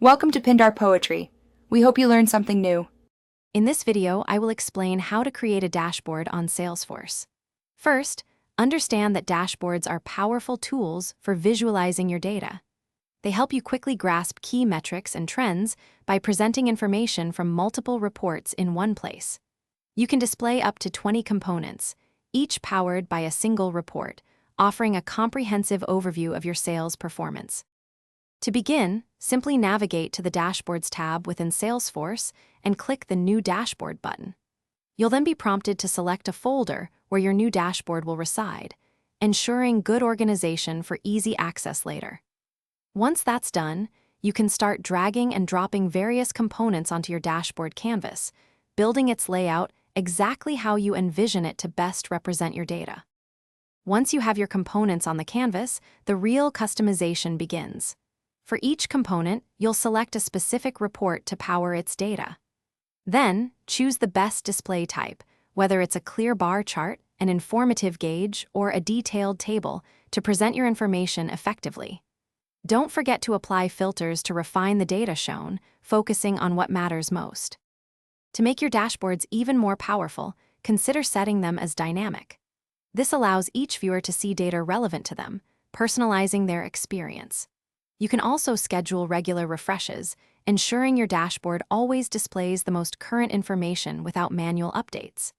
Welcome to Pindar Poetry. We hope you learned something new. In this video, I will explain how to create a dashboard on Salesforce. First, understand that dashboards are powerful tools for visualizing your data. They help you quickly grasp key metrics and trends by presenting information from multiple reports in one place. You can display up to 20 components, each powered by a single report, offering a comprehensive overview of your sales performance. To begin, simply navigate to the Dashboards tab within Salesforce and click the New Dashboard button. You'll then be prompted to select a folder where your new dashboard will reside, ensuring good organization for easy access later. Once that's done, you can start dragging and dropping various components onto your dashboard canvas, building its layout exactly how you envision it to best represent your data. Once you have your components on the canvas, the real customization begins. For each component, you'll select a specific report to power its data. Then, choose the best display type, whether it's a clear bar chart, an informative gauge, or a detailed table, to present your information effectively. Don't forget to apply filters to refine the data shown, focusing on what matters most. To make your dashboards even more powerful, consider setting them as dynamic. This allows each viewer to see data relevant to them, personalizing their experience. You can also schedule regular refreshes, ensuring your dashboard always displays the most current information without manual updates.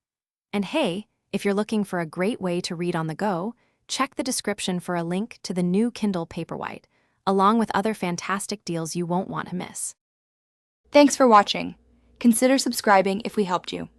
And hey, if you're looking for a great way to read on the go, check the description for a link to the new Kindle Paperwhite, along with other fantastic deals you won't want to miss. Thanks for watching. Consider subscribing if we helped you.